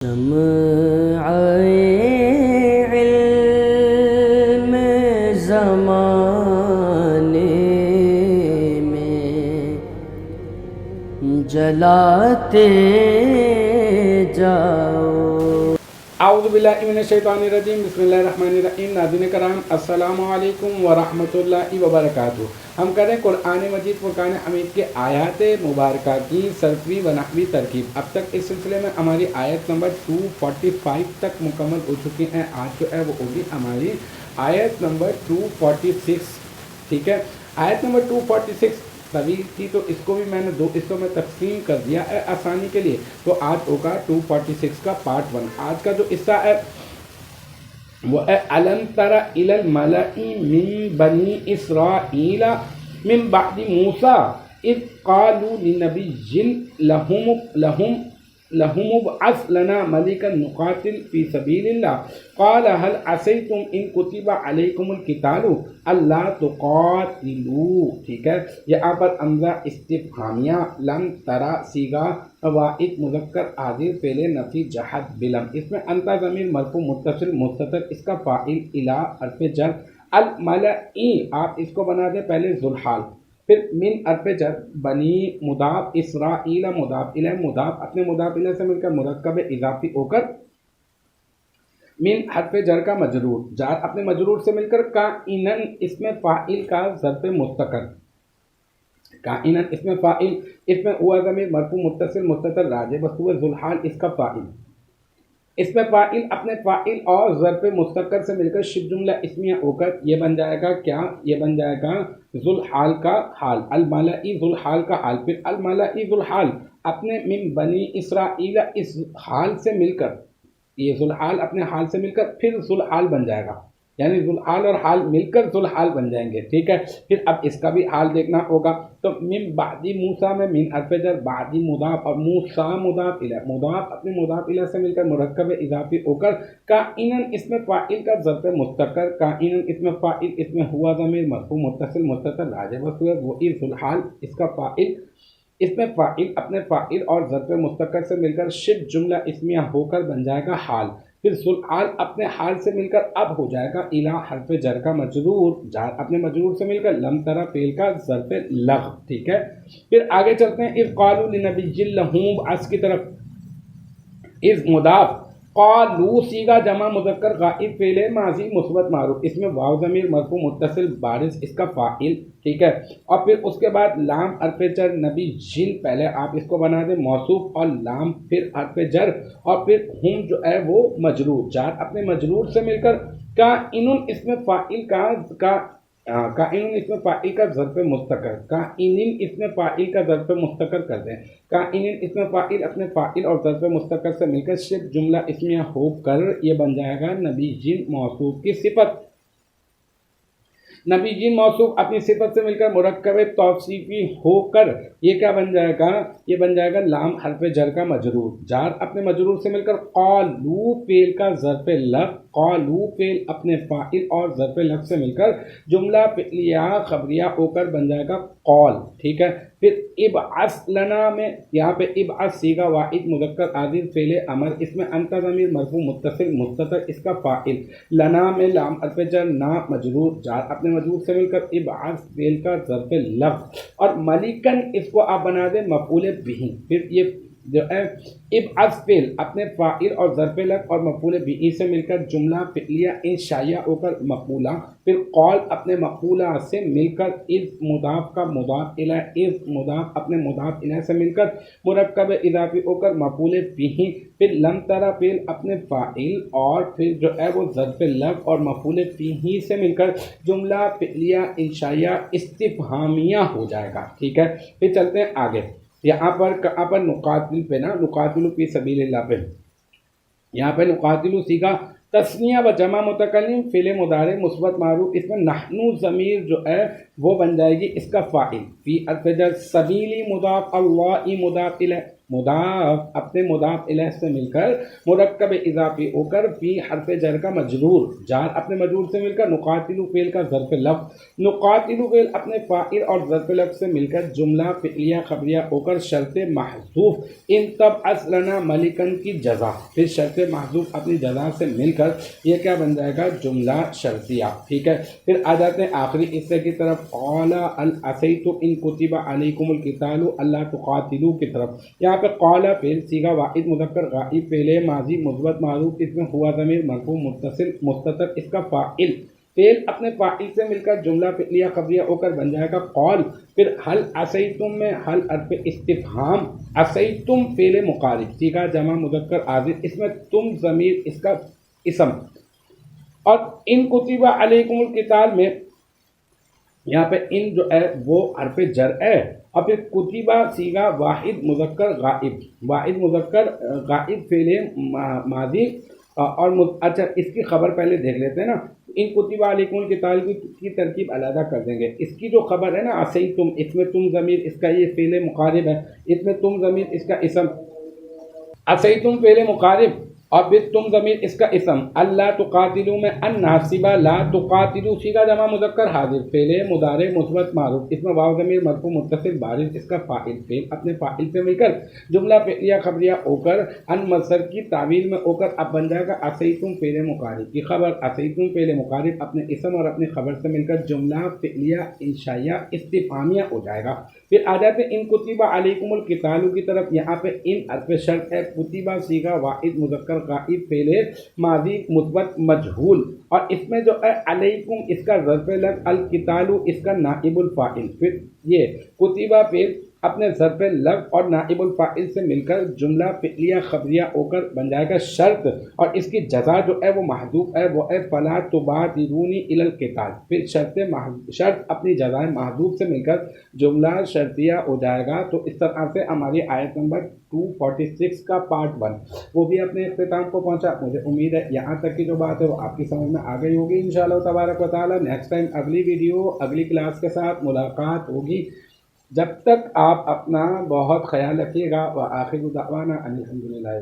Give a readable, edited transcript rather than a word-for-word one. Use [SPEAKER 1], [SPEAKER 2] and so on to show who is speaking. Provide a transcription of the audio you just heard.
[SPEAKER 1] شمع علم زمانے میں جلاتے جاؤ۔
[SPEAKER 2] اعوذ باللہ من الشیطان الرجیم، بسم اللہ الرحمن الرحیم۔ ناظرین کرام، السلام علیکم ورحمۃ اللہ وبرکاتہ۔ ہم کریں قرآن مجید فرقان حمید کے آیات مبارکہ کی صرفی و نحوی ترکیب۔ اب تک اس سلسلے میں ہماری آیت نمبر 245 تک مکمل ہو چکی ہیں۔ آج جو ہے وہ ہوگی ہماری آیت نمبر 246، ٹھیک ہے۔ آیت نمبر 246 طویل تھی تو اس کو بھی میں نے دو حصوں میں تقسیم کر دیا ہے آسانی کے لیے، تو آج ہوگا 246 کا پارٹ 1۔ آج کا جو حصہ ہے وہ ہے أَلَمْ تَرَ إِلَى الْمَلَإِ مِنْ بَنِي إِسْرَائِيلَ مِنْ بَعْدِ مُوسَىٰ إِذْ قَالُوا لِنَبِيٍّ لَهُمُ ابْعَثْ لَنَا مَلِكًا نُقَاتِلْ فِي سَبِيلِ اللَّهِ قَالَ هَلْ عَسَيْتُمْ إِنْ كُتِبَ عَلَيْكُمُ الْقِتَالُ أَلَّا تُقَاتِلُوا، ٹھیک ہے۔ یہاں پر حمزہ استفہامیہ، لم ترا سیگا واحد مذکر حاضر فعل نفی جہد بلم، اس میں انتا ضمیر مرفوع متصل مستتر، اس کا فاعل الا حرف جر، الملئی آپ اس کو بنا دیں پہلے ذوالحال، پھر من حرف جر، بنی مضاف، اسرائیل مضاف الیہ، مضاف اپنے مضاف الیہ سے مل کر مرکب اضافی ہو کر من حرف جر کا مجرور، جار اپنے مجرور سے مل کر کائنن اس میں فاعل کا ظرف مستقر، کائنن اس میں فاعل، اس میں ہوا ضمیر مرفوع متصل مستتر راجع بستوئے ذوالحال اس کا فاعل، اس میں فاعل اپنے فاعل اور ظرف مستقر سے مل کر شبہ جملہ اسمیہ ہو کر یہ بن جائے گا کیا؟ یہ بن جائے گا ذوالحال کا حال، الملئی ذوالحال کا حال، پھر الملئی ذوالحال اپنے من بنی اسرائیل اس حال سے مل کر، یہ ذوالحال اپنے حال سے مل کر پھر ذوالحال بن جائے گا، یعنی ذوالحال اور حال مل کر ذوالحال بن جائیں گے، ٹھیک ہے۔ پھر اب اس کا بھی حال دیکھنا ہوگا، تو من بعدی موسیٰ میں من حرف جر، بعدی مضاف اور موسیٰ مضاف الیہ، مضاف اپنے مضاف الیہ سے مل کر مرکب اضافی ہو کر کائنن اس میں فاعل کا ظرف مستقر، کائنن اس میں فاعل، اس میں ہوا ضمیر مرفوع متصل مستتر راجع بستوئے وہی ذوالحال اس کا فاعل، اس میں فاعل اپنے فاعل اور ظرف مستقر سے مل کر شبہ جملہ اسمیہ ہو کر بن جائے گا حال، پھر ذوالحال اپنے حال سے مل کر اب ہو جائے گا الا حرف جر کا مجرور، جار اپنے مجرور سے مل کر لم ترا فعل کا ظرف لغو، ٹھیک ہے۔ پھر آگے چلتے ہیں، اذ قالوا لنبی لہم ابعث کی طرف، اذ مضاف، قالوا سیگا جمع مذکر غائب فعل ماضی مثبت معروف، اس میں واو ضمیر مرفوع متصل بارز اس کا فاعل، ٹھیک ہے، اور پھر اس کے بعد لام حرف جر، نبی جن پہلے آپ اس کو بنا دیں موصوف اور لام پھر حرف جر، اور پھر ہم جو ہے وہ مجرور، جار اپنے مجرور سے مل کر کائنن اس میں فاعل کائنن اس میں فاعل کا ظرف مستقر، کائنن اس میں فاعل کا ظرف مستقر کر دیں، کائنن اس میں فاعل اپنے فاعل اور ظرف مستقر سے مل کر شبہ جملہ اسمیہ ہو کر یہ بن جائے گا نبی جن موصوف کی صفت، نبی جن موصوف اپنی صفت سے مل کر مرکب توصیفی ہو کر یہ کیا بن جائے گا؟ یہ بن جائے گا لام حرف جر کا مجرور، جار اپنے مجرور سے مل کر قالو فعل کا ظرف لفظ، قالو فعل اپنے فاعل اور ظرف لفظ سے مل کر جملہ فعلیہ خبریہ ہو کر بن جائے گا قول، ٹھیک ہے۔ پھر ابعث لنا میں یہاں پہ ابعث سیگا واحد مذکر حاضر فعل امر، اس میں انت ضمیر مرفوع متصل مستتر اس کا فاعل، لنا میں لام حرف جر نا مجرور، جار اپنے مجرور سے مل کر ابعث فعل کا ظرف لفظ، اور ملکن اس کو آپ بنا دیں مفعول بہ، پھر یہ جو ہے ابعث فعل اپنے فاعل اور ظرف لفظ اور مفعول بہ سے مل کر جملہ فعلیہ انشائیہ ہو کر مقولہ، پھر قول اپنے مقولہ سے مل کر اذ مضاف کا مضاف الیہ، اذ مضاف اپنے مضاف الیہ سے مل کر مرکب اضافی ہو کر مفعول بہ، پھر لم ترا فعل اپنے فاعل اور پھر جو ہے وہ ظرف لفظ اور مفعول بہ سے مل کر جملہ فعلیہ انشائیہ استفہامیہ ہو جائے گا، ٹھیک ہے۔ پھر چلتے ہیں آگے، یہاں پر نقاتل پہ نا، نقاتل فی سبیل اللہ پہ، یہاں پہ نقاتل سیگا تثنیہ و جمع متکلم فعل مضارع مثبت معروف، اس میں نحنو ضمیر جو ہے وہ بن جائے گی اس کا فاعل، فی حرف جر، سبیلی مضاف، اللہ مضاف الیہ، مضاف اپنے مضاف الیہ سے مل کر مرکب اضافی ہو کر فی حرف جر کا مجرور، جار اپنے مجرور سے مل کر نقاتل فعل کا ظرف لفظ، نقاتل فعل اپنے فاعل اور ظرف لفظ سے مل کر جملہ فعلیہ خبریہ ہو کر شرط محذوف ان تبعث لنا ملکن کی جزا، پھر شرط محذوف اپنی جزا سے مل کر یہ کیا بن جائے گا؟ جملہ شرطیہ، ٹھیک ہے۔ پھر آ جاتے ہیں آخری حصے کی طرف، قال هل عصیتم ان کتب علیکم القتال الا تقاتلوا کی طرف۔ یہاں پہ قال فعل صیغہ واحد مذکر غائب فعل ماضی مثبت معروف، اس میں ہوا ضمیر مرفوع متصل مستتر، اس کا فاعل فعل اپنے فاعل سے مل کر جملہ فعلیہ خبریہ ہو کر بن جائے گا قول۔ پھر حل عصیتم میں حل حرف استفہام، عصیتم فعل مقارب صیغہ جمع مذکر عاجز، اس میں تم ضمیر اس کا اسم، اور ان کتب علیکم القتال میں یہاں پہ ان جو ہے وہ حرف جر ہے، اور پھر کتبہ صیغہ واحد مذکر غائب، واحد مذکر غائب فعل ماضی، اور اچھا اس کی خبر پہلے دیکھ لیتے ہیں نا، ان کتب علیکم القتال کی ترکیب علیحدہ کر دیں گے۔ اس کی جو خبر ہے نا عصیتم، اس میں تم ضمیر اس کا یہ فعل مقارب ہے، اس میں تم ضمیر اس کا اسم، عصیتم فعل مقارب اور پھر تم ضمیر اس کا اسم، اللہ تقاتلو میں ان ناصبہ لا تقاتلو صیغہ جمع مذکر حاضر فعل مضارع مثبت معروف، اس میں واو ضمیر مرفوع متصل بارز، اس کا فاعل فعل اپنے فاعل سے مل کر جملہ فعلیہ خبریہ ہو کر ان مصدر کی تعویل میں ہو کر اب بن جائے گا عصیتم فعل مقارب کی خبر، عصیتم فعل مقارب اپنے اسم اور اپنی خبر سے مل کر جملہ فعلیہ انشائیہ استفہامیہ ہو جائے گا۔ پھر آ جاتے ان کتب علیکم القتال کی طرف، یہاں پہ ان حرف شرط ہے، کتبہ صیغہ واحد مذکر غائب فعل ماضی مثبت مجہول، اور اس میں جو ہے علیکم اس کا ظرف لفظ، القتال اس کا نائب الفاعل، پھر یہ کتبہ فعل اپنے ظرف لفظ اور نائب الفاعل سے مل کر جملہ فعلیہ خبریہ ہو کر بن جائے گا شرط، اور اس کی جزا جو ہے وہ محذوف ہے، وہ ہے فلا تبادرونی الی القتال، پھر شرط اپنی جزائے محذوف سے مل کر جملہ شرطیہ ہو جائے گا۔ تو اس طرح سے ہماری آیت نمبر 246 کا پارٹ 1 وہ بھی اپنے اختتام کو پہنچا۔ مجھے امید ہے یہاں تک کی جو بات ہے وہ آپ کی سمجھ میں آ گئی ہوگی انشاءاللہ تبارک و تعالی۔ نیکسٹ ٹائم اگلی ویڈیو اگلی کلاس کے ساتھ ملاقات ہوگی، جب تک آپ اپنا بہت خیال رکھیے گا۔ وآخر دعوانا ان الحمدللہ۔